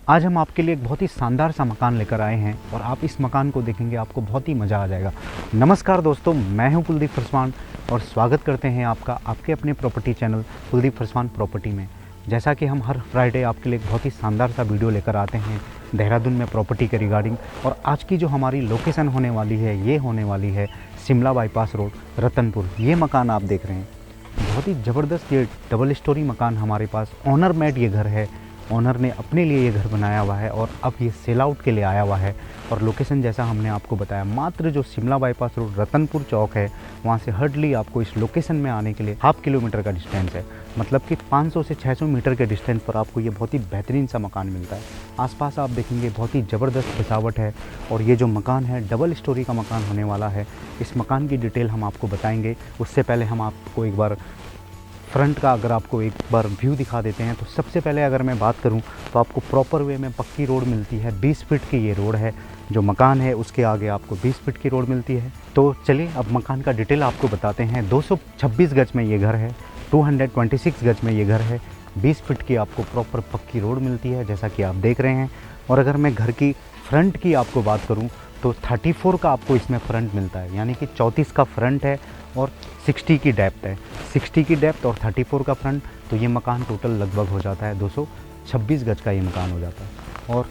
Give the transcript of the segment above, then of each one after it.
आज हम आपके लिए एक बहुत ही शानदार सा मकान लेकर आए हैं और आप इस मकान को देखेंगे आपको बहुत ही मज़ा आ जाएगा। नमस्कार दोस्तों, मैं हूं कुलदीप फरसवान और स्वागत करते हैं आपका आपके अपने property channel Kuldeep Pharswan property में। जैसा कि हम हर फ्राइडे आपके लिए एक बहुत ही शानदार सा वीडियो लेकर आते हैं देहरादून में प्रॉपर्टी के रिगार्डिंग। और आज की जो हमारी लोकेशन होने वाली है ये होने वाली है शिमला बाईपास रोड, रतनपुर। ये मकान आप देख रहे हैं, बहुत ही ज़बरदस्त ये डबल स्टोरी मकान हमारे पास ऑनर मेड ये घर है। ऑनर ने अपने लिए ये घर बनाया हुआ है और अब ये सेल आउट के लिए आया हुआ है। और लोकेशन जैसा हमने आपको बताया, मात्र जो शिमला बाईपास रोड रतनपुर चौक है वहाँ से हार्डली आपको इस लोकेशन में आने के लिए 1/2 किलोमीटर का डिस्टेंस है। मतलब कि 500 से 600 मीटर के डिस्टेंस पर आपको ये बहुत ही बेहतरीन सा मकान मिलता है। आसपास आप देखेंगे बहुत ही ज़बरदस्त सजावट है और ये जो मकान है डबल स्टोरी का मकान होने वाला है। इस मकान की डिटेल हम आपको बताएंगे, उससे पहले हम आपको एक बार फ्रंट का अगर आपको एक बार व्यू दिखा देते हैं। तो सबसे पहले अगर मैं बात करूं तो आपको प्रॉपर वे में पक्की रोड मिलती है। 20 फीट की ये रोड है, जो मकान है उसके आगे आपको 20 फीट की रोड मिलती है। तो चलिए अब मकान का डिटेल आपको बताते हैं। 226 गज में ये घर है, 226 गज में ये घर है। 20 फीट की आपको प्रॉपर पक्की रोड मिलती है जैसा कि आप देख रहे हैं। और अगर मैं घर की फ्रंट की आपको बात करूँ तो 34 का आपको इसमें फ्रंट मिलता है, यानी कि 34 का फ्रंट है और 60 की डेप्थ है। 60 की डेप्थ और 34 का फ्रंट, तो ये मकान टोटल लगभग हो जाता है 226 गज का ये मकान हो जाता है। और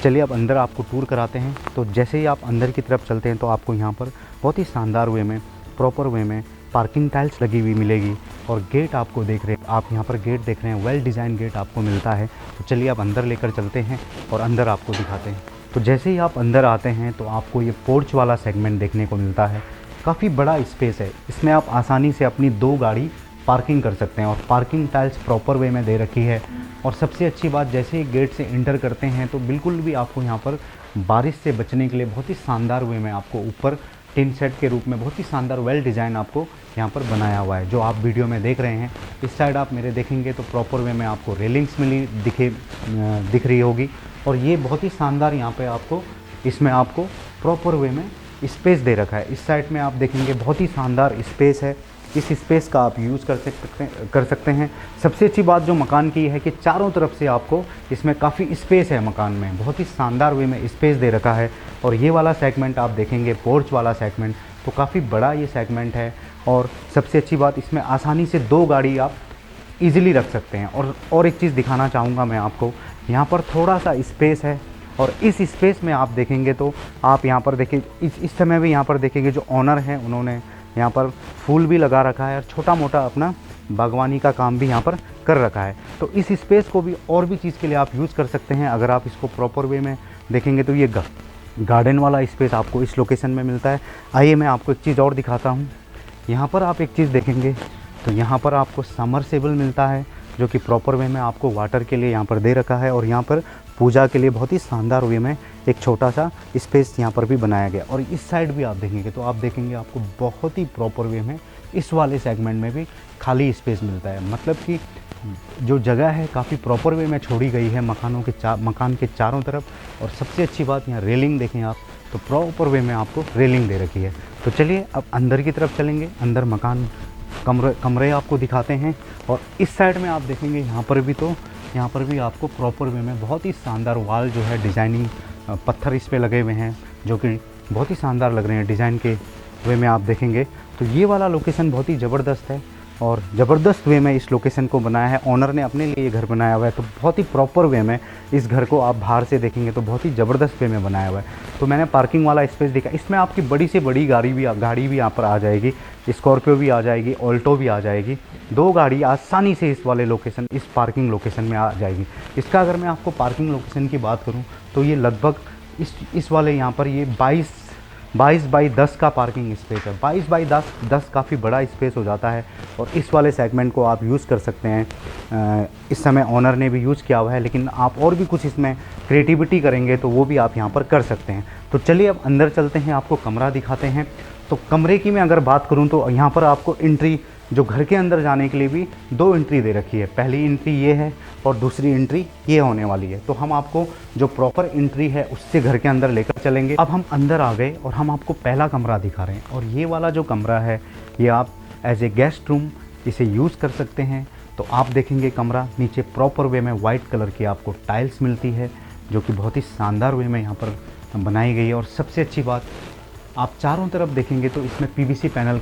चलिए अब अंदर आपको टूर कराते हैं। तो जैसे ही आप अंदर की तरफ चलते हैं तो आपको यहाँ पर बहुत ही शानदार वे में, प्रॉपर वे में पार्किंग टाइल्स लगी हुई मिलेगी। और गेट आपको देख रहे हैं, आप यहाँ पर गेट देख रहे हैं, वेल डिज़ाइन गेट आपको मिलता है। तो चलिए आप अंदर लेकर चलते हैं और अंदर आपको दिखाते हैं। तो जैसे ही आप अंदर आते हैं तो आपको ये पोर्च वाला सेगमेंट देखने को मिलता है। काफ़ी बड़ा स्पेस है, इसमें आप आसानी से अपनी 2 गाड़ी पार्किंग कर सकते हैं और पार्किंग टाइल्स प्रॉपर वे में दे रखी है। और सबसे अच्छी बात, जैसे ही गेट से इंटर करते हैं तो बिल्कुल भी आपको यहाँ पर बारिश से बचने के लिए बहुत ही शानदार वे में आपको ऊपर टिन सेट के रूप में बहुत ही शानदार वेल डिज़ाइन आपको यहाँ पर बनाया हुआ है, जो आप वीडियो में देख रहे हैं। इस साइड आप मेरे देखेंगे तो प्रॉपर वे में आपको रेलिंग्स मिली दिख रही होगी। और ये बहुत ही शानदार यहाँ पे आपको इसमें आपको प्रॉपर वे में स्पेस दे रखा है। इस साइड में आप देखेंगे बहुत ही शानदार स्पेस है। इस स्पेस का आप यूज़ कर सकते हैं। सबसे अच्छी बात जो मकान की है कि चारों तरफ से आपको इसमें काफ़ी स्पेस है, मकान में बहुत ही शानदार वे में स्पेस दे रखा है। और ये वाला सेगमेंट आप देखेंगे, पोर्च वाला सेगमेंट, तो काफ़ी बड़ा ये सेगमेंट है। और सबसे अच्छी बात, इसमें आसानी से 2 गाड़ी आप ईज़िली रख सकते हैं। और एक चीज़ दिखाना चाहूँगा मैं आपको, यहाँ पर थोड़ा सा स्पेस है और इस स्पेस में आप देखेंगे तो आप यहाँ पर देखिए, इस समय भी यहाँ पर देखेंगे जो ऑनर हैं उन्होंने यहाँ पर फूल भी लगा रखा है और छोटा मोटा अपना बागवानी का काम भी यहाँ पर कर रखा है। तो इस स्पेस को भी और भी चीज़ के लिए आप यूज़ कर सकते हैं। अगर आप इसको प्रॉपर वे में देखेंगे तो ये गार्डन वाला स्पेस आपको इस लोकेशन में मिलता है। आइए मैं आपको एक चीज़ और दिखाता हूँ। यहाँ पर आप एक चीज़ देखेंगे तो यहाँ पर आपको समरसेबल मिलता है, जो कि प्रॉपर वे में आपको वाटर के लिए यहाँ पर दे रखा है। और यहाँ पर पूजा के लिए बहुत ही शानदार वे में एक छोटा सा स्पेस यहाँ पर भी बनाया गया। और इस साइड भी आप देखेंगे तो आप देखेंगे आपको बहुत ही प्रॉपर वे में इस वाले सेगमेंट में भी खाली स्पेस मिलता है। मतलब कि जो जगह है काफ़ी प्रॉपर वे में छोड़ी गई है मकान के चारों तरफ। और सबसे अच्छी बात, यहाँ रेलिंग देखें आप तो प्रॉपर वे में आपको रेलिंग दे रखी है। तो चलिए अब अंदर की तरफ चलेंगे, अंदर मकान कमरे आपको दिखाते हैं। और इस साइड में आप देखेंगे यहाँ पर भी आपको प्रॉपर वे में बहुत ही शानदार वाल जो है डिज़ाइनिंग पत्थर इस पे लगे हुए हैं, जो कि बहुत ही शानदार लग रहे हैं डिज़ाइन के वे में आप देखेंगे। तो ये वाला लोकेशन बहुत ही ज़बरदस्त है और ज़बरदस्त वे में इस लोकेशन को बनाया है। ऑनर ने अपने लिए ये घर बनाया हुआ है, तो बहुत ही प्रॉपर वे में इस घर को आप बाहर से देखेंगे तो बहुत ही ज़बरदस्त वे में बनाया हुआ है। तो मैंने पार्किंग वाला स्पेस देखा, इसमें आपकी बड़ी से बड़ी गाड़ी भी यहाँ पर आ जाएगी। स्कॉर्पियो भी आ जाएगी, ऑल्टो भी आ जाएगी। 2 गाड़ी आसानी से इस वाले लोकेशन, इस पार्किंग लोकेशन में आ जाएगी। इसका अगर मैं आपको पार्किंग लोकेशन की बात करूँ तो ये लगभग इस वाले यहाँ पर ये 22 बाई 10 का पार्किंग स्पेस है। 22 बाई 10 काफ़ी बड़ा स्पेस हो जाता है और इस वाले सेगमेंट को आप यूज़ कर सकते हैं। इस समय ऑनर ने भी यूज़ किया हुआ है, लेकिन आप और भी कुछ इसमें क्रिएटिविटी करेंगे तो वो भी आप यहाँ पर कर सकते हैं। तो चलिए अब अंदर चलते हैं, आपको कमरा दिखाते हैं। तो कमरे की मैं अगर बात करूँ तो यहाँ पर आपको एंट्री, जो घर के अंदर जाने के लिए भी 2 एंट्री दे रखी है। पहली एंट्री ये है और दूसरी एंट्री ये होने वाली है। तो हम आपको जो प्रॉपर एंट्री है उससे घर के अंदर लेकर चलेंगे। अब हम अंदर आ गए और हम आपको पहला कमरा दिखा रहे हैं। और ये वाला जो कमरा है ये आप एज ए गेस्ट रूम इसे यूज़ कर सकते हैं। तो आप देखेंगे कमरा नीचे प्रॉपर वे में वाइट कलर की आपको टाइल्स मिलती है। जो कि बहुत ही शानदार वे में यहाँ पर बनाई गई है। और सबसे अच्छी बात, आप चारों तरफ देखेंगे तो इसमें पीवीसी पैनल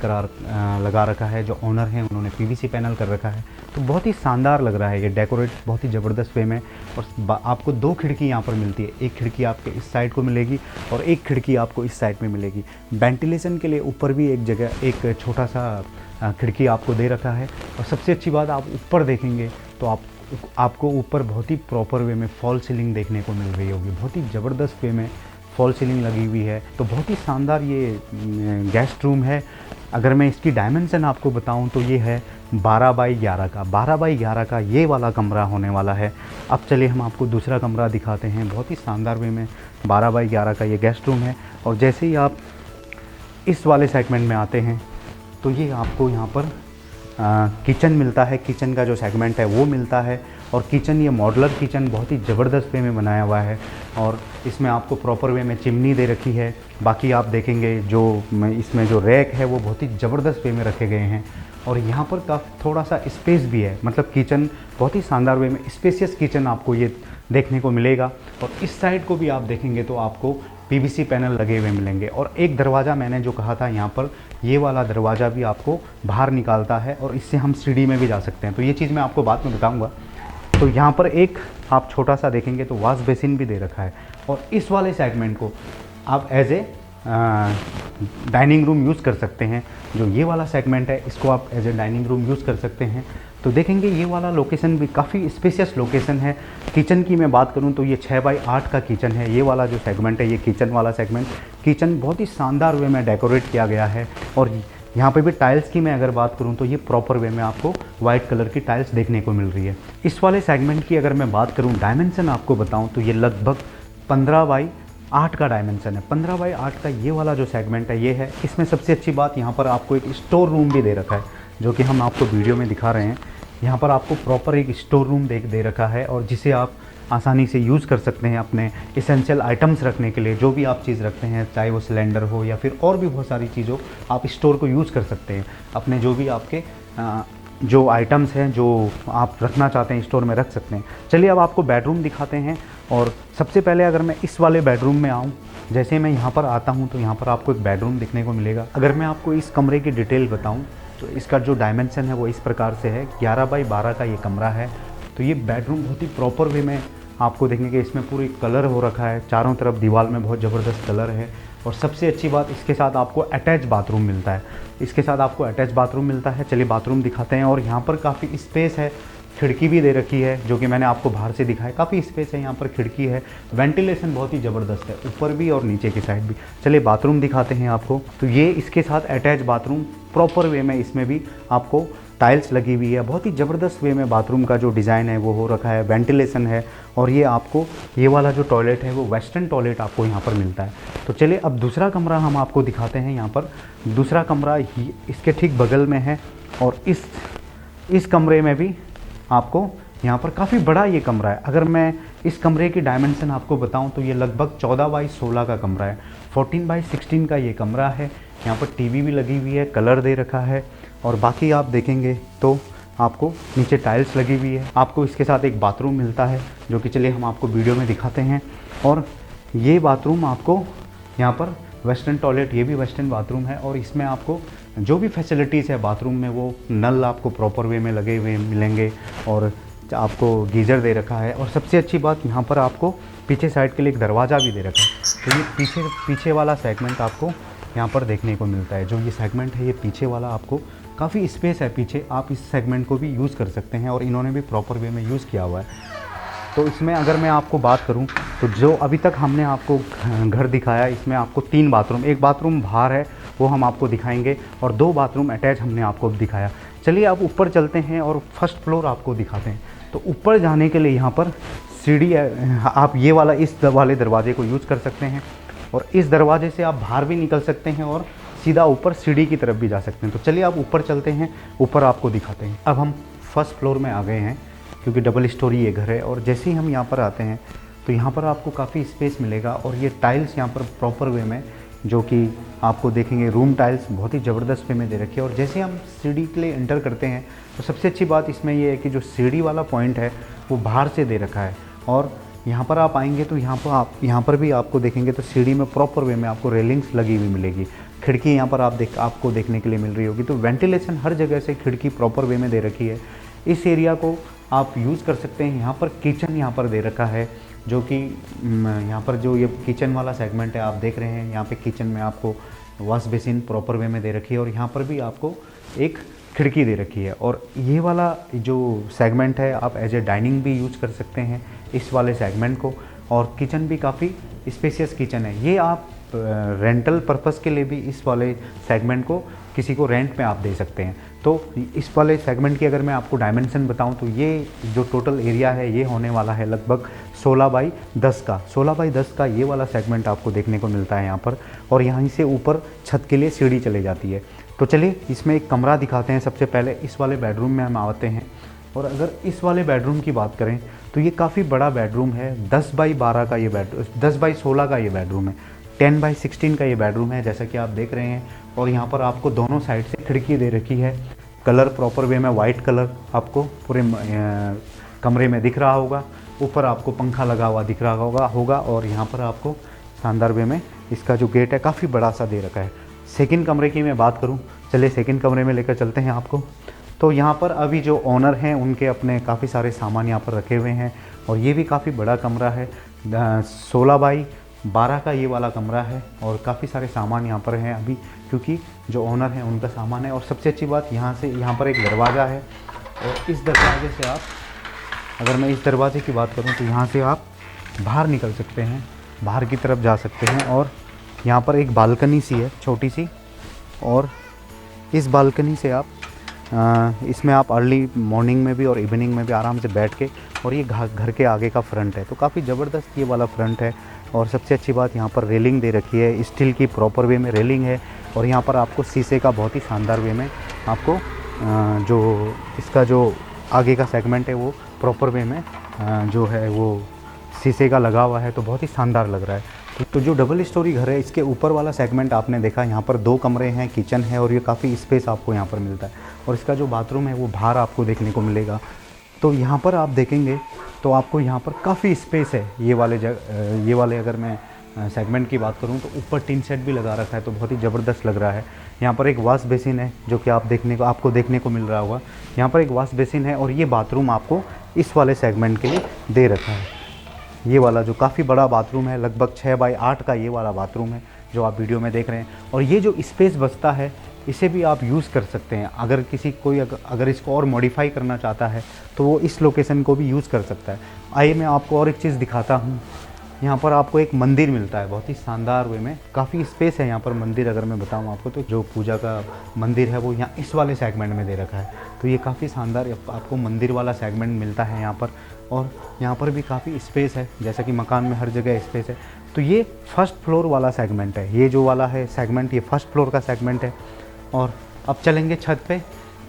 लगा रखा है। जो ओनर हैं उन्होंने पीवीसी पैनल कर रखा है, तो बहुत ही शानदार लग रहा है ये डेकोरेट बहुत ही ज़बरदस्त वे में। और आपको 2 खिड़की यहाँ पर मिलती है, एक खिड़की आपके इस साइड को मिलेगी और एक खिड़की आपको इस साइड में मिलेगी। वेंटिलेशन के लिए ऊपर भी एक जगह एक छोटा सा खिड़की आपको दे रखा है। और सबसे अच्छी बात, आप ऊपर देखेंगे तो आपको ऊपर बहुत ही प्रॉपर वे में फॉल सीलिंग देखने को मिल रही होगी। बहुत ही ज़बरदस्त वे में फॉल सीलिंग लगी हुई है, तो बहुत ही शानदार ये गेस्ट रूम है। अगर मैं इसकी डायमेंशन आपको बताऊं तो ये है 12 बाई 11 का। 12 बाई 11 का ये वाला कमरा होने वाला है। अब चलिए हम आपको दूसरा कमरा दिखाते हैं। बहुत ही शानदार वे में 12 बाई 11 का ये गेस्ट रूम है। और जैसे ही आप इस वाले सेगमेंट में आते हैं तो ये आपको यहाँ पर किचन मिलता है। किचन का जो सेगमेंट है वो मिलता है। और किचन, ये मॉडुलर किचन बहुत ही ज़बरदस्त वे में बनाया हुआ है। और इसमें आपको प्रॉपर वे में चिमनी दे रखी है। बाकी आप देखेंगे जो इसमें जो रैक है वो बहुत ही ज़बरदस्त वे में रखे गए हैं। और यहाँ पर थोड़ा सा स्पेस भी है, मतलब किचन बहुत ही शानदार वे में स्पेसियस किचन आपको ये देखने को मिलेगा। और इस साइड को भी आप देखेंगे तो आपको पीवीसी पैनल लगे हुए मिलेंगे। और एक दरवाज़ा मैंने जो कहा था, यहाँ पर ये वाला दरवाज़ा भी आपको बाहर निकालता है और इससे हम सीढ़ी में भी जा सकते हैं। तो ये चीज़ मैं आपको बाद में बताऊँगा। तो यहाँ पर एक आप छोटा सा देखेंगे तो वॉश बेसिन भी दे रखा है। और इस वाले सेगमेंट को आप as a dining room use कर सकते हैं। जो ये वाला सेगमेंट है इसको आप as a dining room use कर सकते हैं। तो देखेंगे ये वाला लोकेशन भी काफ़ी स्पेशियस लोकेशन है। किचन की मैं बात करूं तो ये 6 बाई 8 का किचन है। ये वाला जो सेगमेंट है, ये किचन वाला सेगमेंट, किचन बहुत ही शानदार वे में डेकोरेट किया गया है। और यहाँ पे भी टाइल्स की मैं अगर बात करूँ तो ये प्रॉपर वे में आपको वाइट कलर की टाइल्स देखने को मिल रही है। इस वाले सेगमेंट की अगर मैं बात करूँ, डायमेंशन आपको बताऊँ तो ये लगभग 15 बाई 8 का डायमेंशन है। 15 बाई 8 का ये वाला जो सेगमेंट है ये है। इसमें सबसे अच्छी बात, यहाँ पर आपको एक स्टोर रूम भी दे रखा है, जो कि हम आपको वीडियो में दिखा रहे हैं। यहाँ पर आपको प्रॉपर एक स्टोर रूम दे रखा है और जिसे आप आसानी से यूज़ कर सकते हैं अपने इसेंशियल आइटम्स रखने के लिए। जो भी आप चीज़ रखते हैं, चाहे वो सिलेंडर हो या फिर और भी बहुत सारी चीज़ हो, आप स्टोर को यूज़ कर सकते हैं। अपने जो भी आपके जो आइटम्स हैं जो आप रखना चाहते हैं स्टोर में रख सकते हैं। चलिए अब आपको बेडरूम दिखाते हैं। और सबसे पहले अगर मैं इस वाले बेडरूम में आऊँ, जैसे मैं यहाँ पर आता हूँ तो यहाँ पर आपको एक बेडरूम दिखने को मिलेगा। अगर मैं आपको इस कमरे की डिटेल बताऊँ तो इसका जो डायमेंशन है वो इस प्रकार से है। 11 बाई 12 का ये कमरा है। तो ये बेडरूम बहुत ही प्रॉपर वे में आपको देखेंगे कि इसमें पूरी कलर हो रखा है। चारों तरफ दीवार में बहुत ज़बरदस्त कलर है। और सबसे अच्छी बात, इसके साथ आपको अटैच बाथरूम मिलता है। इसके साथ आपको अटैच बाथरूम मिलता है। चलिए बाथरूम दिखाते हैं। और यहाँ पर काफ़ी स्पेस है, खिड़की भी दे रखी है जो कि मैंने आपको बाहर से दिखाया। काफ़ी स्पेस है, यहाँ पर खिड़की है। वेंटिलेशन बहुत ही ज़बरदस्त है, ऊपर भी और नीचे की साइड भी। चलिए बाथरूम दिखाते हैं आपको। तो ये इसके साथ अटैच बाथरूम प्रॉपर वे में, इसमें भी आपको टाइल्स लगी हुई है। बहुत ही ज़बरदस्त वे में बाथरूम का जो डिज़ाइन है वो हो रखा है, वेंटिलेशन है। और ये आपको ये वाला जो टॉयलेट है वो वेस्टर्न टॉयलेट आपको यहाँ पर मिलता है। तो चलिए अब दूसरा कमरा हम आपको दिखाते हैं। यहाँ पर दूसरा कमरा इसके ठीक बगल में है। और इस कमरे में भी आपको यहाँ पर काफ़ी बड़ा ये कमरा है। अगर मैं इस कमरे की डायमेंशन आपको बताऊँ तो ये लगभग 14 बाई 16 का कमरा है। 14 बाई 16 का ये कमरा है। यहाँ पर टीवी भी लगी हुई है, कलर दे रखा है। और बाकी आप देखेंगे तो आपको नीचे टाइल्स लगी हुई है। आपको इसके साथ एक बाथरूम मिलता है जो कि चलिए हम आपको वीडियो में दिखाते हैं। और ये बाथरूम आपको यहाँ पर वेस्टर्न टॉयलेट, ये भी वेस्टर्न बाथरूम है। और इसमें आपको जो भी फैसिलिटीज़ है बाथरूम में वो नल आपको प्रॉपर वे में लगे हुए मिलेंगे। और आपको गीज़र दे रखा है। और सबसे अच्छी बात, यहाँ पर आपको पीछे साइड के लिए एक दरवाज़ा भी दे रखा है। तो ये पीछे वाला सेगमेंट आपको यहाँ पर देखने को मिलता है। जो ये सेगमेंट है ये पीछे वाला, आपको काफ़ी स्पेस है पीछे, आप इस सेगमेंट को भी यूज़ कर सकते हैं। और इन्होंने भी प्रॉपर वे में यूज़ किया हुआ है। तो इसमें अगर मैं आपको बात करूं तो जो अभी तक हमने आपको घर दिखाया, इसमें आपको 3 बाथरूम, एक बाथरूम बाहर है वो हम आपको दिखाएंगे और 2 बाथरूम अटैच हमने आपको दिखाया। चलिए अब ऊपर चलते हैं और फर्स्ट फ्लोर आपको दिखाते हैं। तो ऊपर जाने के लिए यहाँ पर सीढ़ी है। आप ये वाला इस वाले दरवाजे को यूज़ कर सकते हैं और इस दरवाजे से आप बाहर भी निकल सकते हैं और सीधा ऊपर सीढ़ी की तरफ भी जा सकते हैं। तो चलिए आप ऊपर चलते हैं, ऊपर आपको दिखाते हैं। अब हम फर्स्ट फ्लोर में आ गए हैं क्योंकि डबल स्टोरी ये घर है। और जैसे ही हम यहाँ पर आते हैं तो यहाँ पर आपको काफ़ी स्पेस मिलेगा। और ये टाइल्स यहाँ पर प्रॉपर वे में, जो कि आपको देखेंगे रूम टाइल्स बहुत ही ज़बरदस्त वे में दे रखी है। और जैसे हम सीढ़ी के लिए एंटर करते हैं तो सबसे अच्छी बात इसमें ये है कि जो सीढ़ी वाला पॉइंट है वो बाहर से दे रखा है। और यहाँ पर आप आएंगे तो यहाँ पर भी आपको देखेंगे तो सीढ़ी में प्रॉपर वे में आपको रेलिंग्स लगी हुई मिलेगी। खिड़की यहाँ पर आपको देखने के लिए मिल रही होगी। तो वेंटिलेशन हर जगह से खिड़की प्रॉपर वे में दे रखी है। इस एरिया को आप यूज़ कर सकते हैं। यहाँ पर किचन यहाँ पर दे रखा है, जो कि यहाँ पर जो ये किचन वाला सेगमेंट है आप देख रहे हैं, यहाँ पे किचन में आपको वॉश बेसिन प्रॉपर वे में दे रखी है और यहाँ पर भी आपको एक खिड़की दे रखी है। और ये वाला जो सेगमेंट है आप एज ए डाइनिंग भी यूज कर सकते हैं इस वाले सेगमेंट को। और किचन भी काफ़ी स्पेशियस किचन है। ये आप रेंटल पर्पस के लिए भी इस वाले सेगमेंट को किसी को रेंट में आप दे सकते हैं। तो इस वाले सेगमेंट की अगर मैं आपको डायमेंशन बताऊं तो ये जो टोटल एरिया है ये होने वाला है लगभग 16 बाई 10 का। 16 बाई 10 का ये वाला सेगमेंट आपको देखने को मिलता है यहाँ पर। और यहाँ से ऊपर छत के लिए सीढ़ी चली जाती है। तो चलिए इसमें एक कमरा दिखाते हैं। सबसे पहले इस वाले बेडरूम में हम आते हैं। और अगर इस वाले बेडरूम की बात करें तो ये काफ़ी बड़ा बेडरूम है। 10 बाई 12 का ये 10 बाई 16 का ये बेडरूम है। 10 बाई 16 का ये बेडरूम है जैसा कि आप देख रहे हैं। और यहाँ पर आपको दोनों साइड से खिड़की दे रखी है। कलर प्रॉपर वे में वाइट कलर आपको पूरे कमरे में दिख रहा होगा। ऊपर आपको पंखा लगा हुआ दिख रहा होगा। और यहाँ पर आपको शानदार वे में इसका जो गेट है काफ़ी बड़ा सा दे रखा है। सेकंड कमरे की मैं बात करूँ, चलिए सेकंड कमरे में लेकर चलते हैं आपको। तो यहाँ पर अभी जो ओनर हैं उनके अपने काफ़ी सारे सामान यहाँ पर रखे हुए हैं। और ये भी काफ़ी बड़ा कमरा है। 16 बाई 12 का ये वाला कमरा है। और काफ़ी सारे सामान यहाँ पर हैं अभी, क्योंकि जो ओनर हैं उनका सामान है। और सबसे अच्छी बात यहाँ पर एक दरवाज़ा है। और इस दरवाजे से आप, अगर मैं इस दरवाजे की बात करूँ तो यहाँ से आप बाहर निकल सकते हैं, बाहर की तरफ जा सकते हैं। और यहाँ पर एक बालकनी सी है छोटी सी। और इस बालकनी से आप इसमें आप अर्ली मॉर्निंग में भी और इवनिंग में भी आराम से बैठ के, और ये घर के आगे का फ्रंट है तो काफ़ी ज़बरदस्त ये वाला फ्रंट है। और सबसे अच्छी बात यहाँ पर रेलिंग दे रखी है, स्टील की प्रॉपर वे में रेलिंग है। और यहाँ पर आपको शीशे का बहुत ही शानदार वे में आपको जो इसका जो आगे का सेगमेंट है वो प्रॉपर वे में जो है वो शीशे का लगा हुआ है। तो बहुत ही शानदार लग रहा है। तो जो डबल स्टोरी घर है इसके ऊपर वाला सेगमेंट आपने देखा, यहाँ पर 2 कमरे हैं, किचन है और ये काफ़ी स्पेस आपको यहाँ पर मिलता है। और इसका जो बाथरूम है वो बाहर आपको देखने को मिलेगा। तो यहाँ पर आप देखेंगे तो आपको यहाँ पर काफ़ी स्पेस है। ये वाले अगर मैं सेगमेंट की बात करूँ तो ऊपर टिन शेड भी लगा रखा है तो बहुत ही ज़बरदस्त लग रहा है। यहाँ पर एक वॉश बेसिन है जो कि आपको देखने को मिल रहा होगा। यहाँ पर एक वॉश बेसिन है और ये बाथरूम आपको इस वाले सेगमेंट के लिए दे रखा है। ये वाला जो काफ़ी बड़ा बाथरूम है, लगभग 6 बाई 8 का ये वाला बाथरूम है जो आप वीडियो में देख रहे हैं। और ये जो स्पेस बचता है इसे भी आप यूज़ कर सकते हैं। अगर अगर इसको और मॉडिफाई करना चाहता है तो वो इस लोकेशन को भी यूज़ कर सकता है। आइए मैं आपको और एक चीज़ दिखाता हूँ। यहाँ पर आपको एक मंदिर मिलता है बहुत ही शानदार वे में, काफ़ी स्पेस है यहाँ पर। मंदिर अगर मैं बताऊँ आपको तो जो पूजा का मंदिर है वो यहाँ इस वाले सेगमेंट में दे रखा है। तो ये काफ़ी शानदार आपको मंदिर वाला सेगमेंट मिलता है यहाँ पर। और यहाँ पर भी काफ़ी स्पेस है, जैसा कि मकान में हर जगह स्पेस है। तो ये फर्स्ट फ्लोर वाला सेगमेंट है। ये जो वाला है सेगमेंट ये फर्स्ट फ्लोर का सेगमेंट है। और अब चलेंगे छत पे।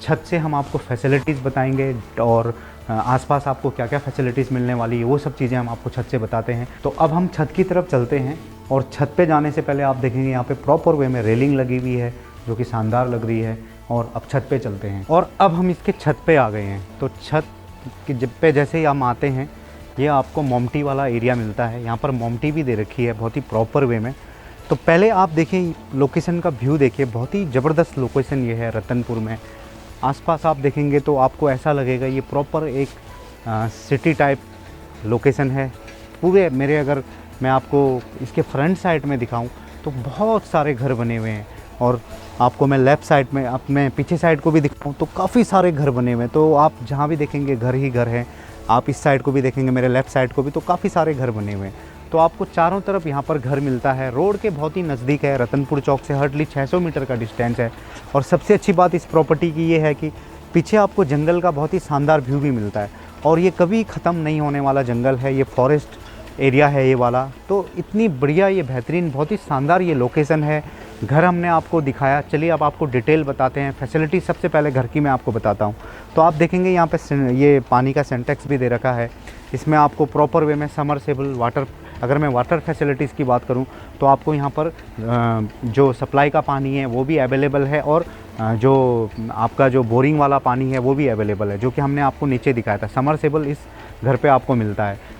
छत से हम आपको फैसिलिटीज़ बताएंगे और आसपास आपको क्या क्या फैसिलिटीज़ मिलने वाली है वो सब चीज़ें हम आपको छत से बताते हैं। तो अब हम छत की तरफ चलते हैं। और छत पे जाने से पहले आप देखेंगे यहाँ पे प्रॉपर वे में रेलिंग लगी हुई है जो कि शानदार लग रही है। और अब छत पे चलते हैं। और अब हम इसके छत पे आ गए हैं। तो छत की जब पे जैसे ही हम आते हैं ये आपको मोमटी वाला एरिया मिलता है। यहाँ पर मोमटी भी दे रखी है बहुत ही प्रॉपर वे में। तो पहले आप देखिए लोकेशन का व्यू देखिए, बहुत ही ज़बरदस्त लोकेशन ये है रतनपुर में। आसपास आप देखेंगे तो आपको ऐसा लगेगा ये प्रॉपर एक सिटी टाइप लोकेशन है पूरे मेरे। अगर मैं आपको इसके फ्रंट साइड में दिखाऊं तो बहुत सारे घर बने हुए हैं। और आपको मैं लेफ़्ट साइड में अपने पीछे साइड को भी दिखाऊं तो काफ़ी सारे घर बने हुए हैं। तो आप जहाँ भी देखेंगे घर ही घर हैं। आप इस साइड को भी देखेंगे, मेरे लेफ़्ट साइड को भी, तो काफ़ी सारे घर बने हुए हैं। तो आपको चारों तरफ यहाँ पर घर मिलता है। रोड के बहुत ही नज़दीक है। रतनपुर चौक से हार्डली 600 मीटर का डिस्टेंस है। और सबसे अच्छी बात इस प्रॉपर्टी की ये है कि पीछे आपको जंगल का बहुत ही शानदार व्यू भी मिलता है। और ये कभी ख़त्म नहीं होने वाला जंगल है, ये फॉरेस्ट एरिया है ये वाला। तो इतनी बढ़िया, ये बेहतरीन, बहुत ही शानदार ये लोकेशन है। घर हमने आपको दिखाया। चलिए अब आपको डिटेल बताते हैं। फैसिलिटी सबसे पहले घर की मैं आपको बताता हूँ। तो आप देखेंगे यहाँ पे ये पानी का सिंटेक्स भी दे रखा है। इसमें आपको प्रॉपर वे में समरसेबल वाटर, अगर मैं वाटर फैसिलिटीज़ की बात करूं तो आपको यहाँ पर जो सप्लाई का पानी है वो भी अवेलेबल है। और जो आपका जो बोरिंग वाला पानी है वो भी अवेलेबल है, जो कि हमने आपको नीचे दिखाया था। समरसेबल इस घर पे आपको मिलता है।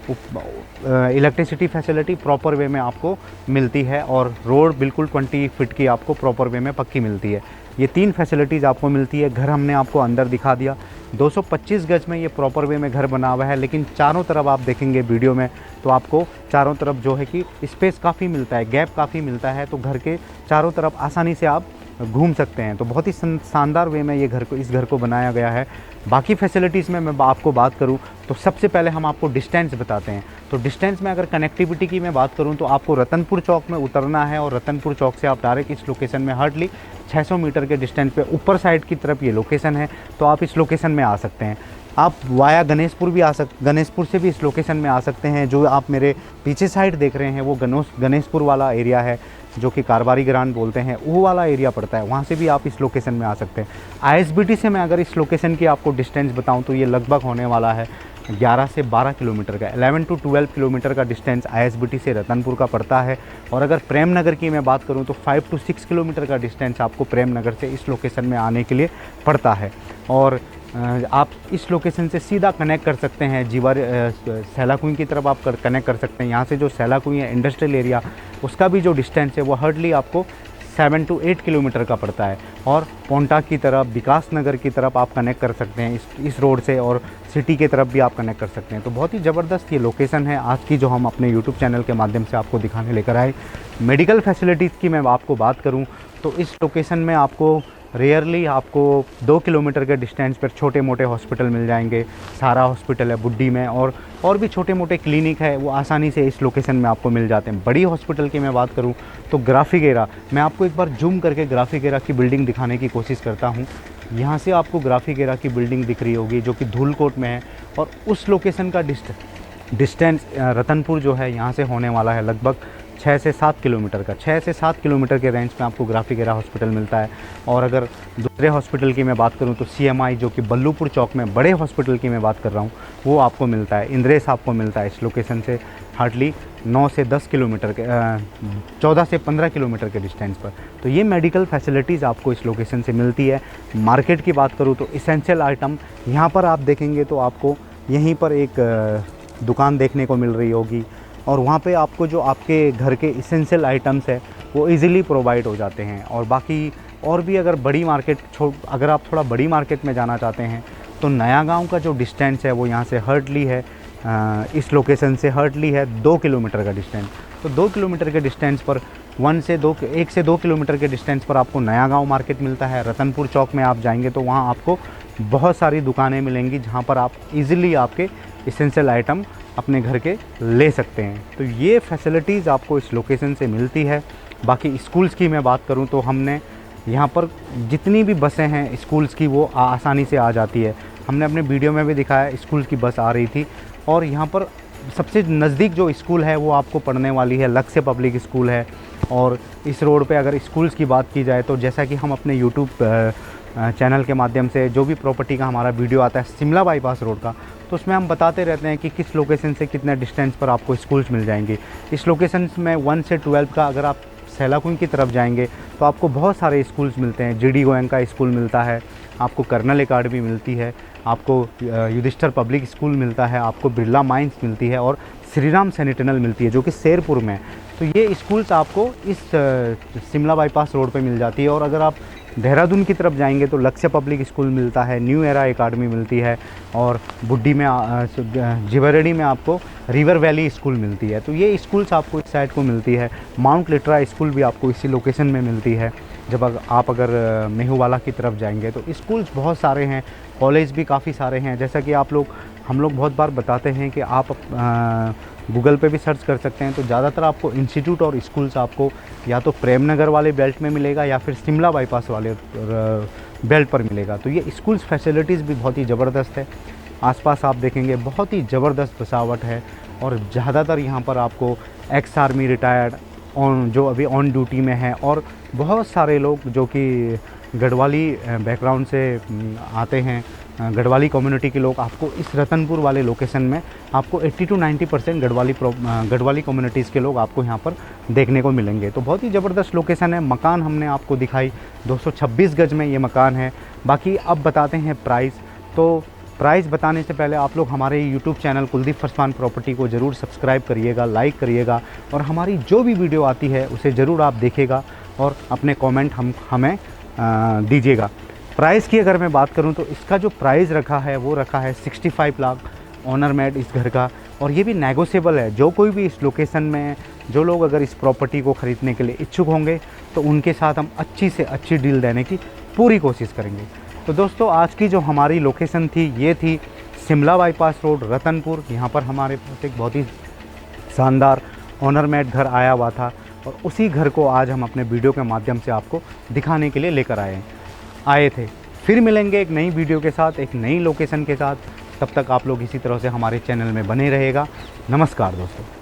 इलेक्ट्रिसिटी फैसिलिटी प्रॉपर वे में आपको मिलती है और रोड बिल्कुल 20 फीट की आपको प्रॉपर वे में पक्की मिलती है। ये 3 फैसिलिटीज़ आपको मिलती है। घर हमने आपको अंदर दिखा दिया, 225 गज में ये प्रॉपर वे में घर बना हुआ है, लेकिन चारों तरफ आप देखेंगे वीडियो में तो आपको चारों तरफ जो है कि स्पेस काफ़ी मिलता है, गैप काफ़ी मिलता है, तो घर के चारों तरफ आसानी से आप घूम सकते हैं। तो बहुत ही शानदार वे में ये इस घर को बनाया गया है। बाकी फैसिलिटीज़ में मैं आपको बात करूं तो सबसे पहले हम आपको डिस्टेंस बताते हैं। तो डिस्टेंस में अगर कनेक्टिविटी की मैं बात करूं तो आपको रतनपुर चौक में उतरना है और रतनपुर चौक से आप डायरेक्ट इस लोकेशन में हार्डली 600 मीटर के डिस्टेंस पे ऊपर साइड की तरफ ये लोकेशन है, तो आप इस लोकेशन में आ सकते हैं। आप वाया गणेशपुर भी गणेशपुर से भी इस लोकेशन में आ सकते हैं। जो आप मेरे पीछे साइड देख रहे हैं वो गणेशपुर वाला एरिया है, जो कि कारबारी ग्रांड बोलते हैं, वो वाला एरिया पड़ता है, वहाँ से भी आप इस लोकेशन में आ सकते हैं। आईएसबीटी से मैं अगर इस लोकेशन की आपको डिस्टेंस बताऊँ तो ये लगभग होने वाला है 11 से 12 किलोमीटर का, 11 to 12 किलोमीटर का डिस्टेंस आईएसबीटी से रतनपुर का पड़ता है। और अगर प्रेम नगर की मैं बात करूं तो 5 to 6 किलोमीटर का डिस्टेंस आपको प्रेम नगर से इस लोकेशन में आने के लिए पड़ता है। और आप इस लोकेशन से सीधा कनेक्ट कर सकते हैं सैलाकुई की तरफ आप कनेक्ट कर सकते हैं। यहाँ से जो सैलाकुई है इंडस्ट्रियल एरिया, उसका भी जो डिस्टेंस है वो हार्डली आपको 7 to 8 किलोमीटर का पड़ता है। और पोंटा की तरफ, विकास नगर की तरफ आप कनेक्ट कर सकते हैं इस रोड से, और सिटी की तरफ भी आप कनेक्ट कर सकते हैं। तो बहुत ही ज़बरदस्त ये लोकेशन है आज की जो हम अपने यूट्यूब चैनल के माध्यम से आपको दिखाने लेकर आए। मेडिकल फैसिलिटीज़ की मैं आपको बात करूँ तो इस लोकेशन में आपको रेयरली आपको 2 किलोमीटर के डिस्टेंस पर छोटे मोटे हॉस्पिटल मिल जाएंगे। सारा हॉस्पिटल है बुड्डी में, और भी छोटे मोटे क्लिनिक है, वो आसानी से इस लोकेशन में आपको मिल जाते हैं। बड़ी हॉस्पिटल की मैं बात करूं तो ग्राफिकेरा, मैं आपको एक बार जूम करके ग्राफिकेरा की बिल्डिंग दिखाने की कोशिश करता हूं। यहाँ से आपको ग्राफिकेरा की बिल्डिंग दिख रही होगी जो कि धूलकोट में है, और उस लोकेशन का डिस्टेंस रतनपुर जो है यहाँ से होने वाला है लगभग 6 से 7 किलोमीटर का। 6 से 7 किलोमीटर के रेंज में आपको ग्राफिकेरा हॉस्पिटल मिलता है। और अगर दूसरे हॉस्पिटल की मैं बात करूं तो सीएमआई, जो कि बल्लूपुर चौक में बड़े हॉस्पिटल की मैं बात कर रहा हूं, वो आपको मिलता है। इंद्रेश आपको मिलता है इस लोकेशन से हार्डली 9 से 10 किलोमीटर के 14 से 15 किलोमीटर के डिस्टेंस पर। तो ये मेडिकल फैसिलिटीज़ आपको इस लोकेशन से मिलती है। मार्केट की बात करूँ तो इसेंशियल आइटम यहाँ पर आप देखेंगे तो आपको यहीं पर एक दुकान देखने को मिल रही होगी, और वहाँ पे आपको जो आपके घर के इसेंशियल आइटम्स है वो इजीली प्रोवाइड हो जाते हैं। और बाकी और भी अगर बड़ी मार्केट अगर आप थोड़ा बड़ी मार्केट में जाना चाहते हैं तो नया गांव का जो डिस्टेंस है वो यहाँ से हार्डली है, इस लोकेशन से हार्डली है 2 किलोमीटर का डिस्टेंस। तो 2 किलोमीटर के डिस्टेंस पर 1 से 2 किलोमीटर के डिस्टेंस पर आपको नया गांव मार्केट मिलता है। रतनपुर चौक में आप जाएंगे तो वहाँ आपको बहुत सारी दुकानें मिलेंगी जहाँ पर आप इजीली आपके इसेंशियल आइटम अपने घर के ले सकते हैं। तो ये फैसिलिटीज़ आपको इस लोकेशन से मिलती है। बाकी स्कूल्स की मैं बात करूं तो हमने यहाँ पर जितनी भी बसें हैं स्कूल्स की वो आसानी से आ जाती है। हमने अपने वीडियो में भी दिखाया, स्कूल की बस आ रही थी। और यहाँ पर सबसे नज़दीक जो स्कूल है वो आपको पढ़ने वाली है लक्ष्य पब्लिक स्कूल है। और इस रोड पे अगर स्कूल्स की बात की जाए तो जैसा कि हम अपने यूट्यूब चैनल के माध्यम से जो भी प्रॉपर्टी का हमारा वीडियो आता है शिमला बाईपास रोड का, तो उसमें हम बताते रहते हैं कि किस लोकेशन से कितने डिस्टेंस पर आपको स्कूल्स मिल जाएंगे। इस लोकेशन में 1 से 12 का अगर आप सैलाकुई की तरफ जाएंगे तो आपको बहुत सारे स्कूल्स मिलते हैं। जीडी गोयनका स्कूल मिलता है, आपको कर्नल अकाडमी मिलती है, आपको युधिष्ठिर पब्लिक स्कूल मिलता है, आपको बिरला माइंस मिलती है, और श्रीराम सैनिटनल मिलती है जो कि शेरपुर में है। तो ये स्कूल्स आपको इस शिमला बाईपास रोड पे मिल जाती है। और अगर आप देहरादून की तरफ जाएंगे तो लक्ष्य पब्लिक स्कूल मिलता है, न्यू एरा एकेडमी मिलती है, और बुड्डी में जिवरेडी में आपको रिवर वैली स्कूल मिलती है। तो ये स्कूल्स आपको इस साइड को मिलती है। माउंट लिट्रा स्कूल भी आपको इसी लोकेशन में मिलती है। जब आप अगर मेहुवाला की तरफ जाएंगे तो स्कूल्स बहुत सारे हैं, कॉलेज भी काफ़ी सारे हैं। जैसा कि हम लोग बहुत बार बताते हैं कि आप गूगल पे भी सर्च कर सकते हैं, तो ज़्यादातर आपको इंस्टीट्यूट और स्कूल्स आपको या तो प्रेम नगर वाले बेल्ट में मिलेगा या फिर शिमला बाईपास वाले बेल्ट पर मिलेगा। तो ये स्कूल्स फैसिलिटीज़ भी बहुत ही ज़बरदस्त है। आसपास आप देखेंगे बहुत ही ज़बरदस्त बसावट है, और ज़्यादातर यहाँ पर आपको एक्स आर्मी रिटायर्ड जो अभी ऑन ड्यूटी में है, और बहुत सारे लोग जो कि गढ़वाली बैकग्राउंड से आते हैं, गढ़वाली कम्युनिटी के लोग आपको इस रतनपुर वाले लोकेशन में आपको 80 to 90% गढ़वाली कम्युनिटीज़ के लोग आपको यहाँ पर देखने को मिलेंगे। तो बहुत ही ज़बरदस्त लोकेशन है। मकान हमने आपको दिखाई, 226 गज में ये मकान है। बाकी अब बताते हैं प्राइस। तो प्राइस बताने से पहले आप लोग हमारे YouTube channel Kuldeep farsan property को ज़रूर सब्सक्राइब करिएगा, लाइक करिएगा और हमारी जो भी वीडियो आती है उसे ज़रूर आप देखिएगा और अपने कमेंट हमें दीजिएगा। प्राइस की अगर मैं बात करूं तो इसका जो प्राइस रखा है वो रखा है 65 लाख ऑनर मेड इस घर का, और ये भी नेगोशिएबल है। जो कोई भी इस लोकेशन में जो लोग अगर इस प्रॉपर्टी को ख़रीदने के लिए इच्छुक होंगे तो उनके साथ हम अच्छी से अच्छी डील देने की पूरी कोशिश करेंगे। तो दोस्तों आज की जो हमारी लोकेशन थी ये थी शिमला बाईपास रोड रतनपुर। यहाँ पर हमारे पास एक बहुत ही शानदार ऑनर मेड घर आया हुआ था और उसी घर को आज हम अपने वीडियो के माध्यम से आपको दिखाने के लिए लेकर आए थे। फिर मिलेंगे एक नई वीडियो के साथ, एक नई लोकेशन के साथ। तब तक आप लोग इसी तरह से हमारे चैनल में बने रहेगा। नमस्कार दोस्तों।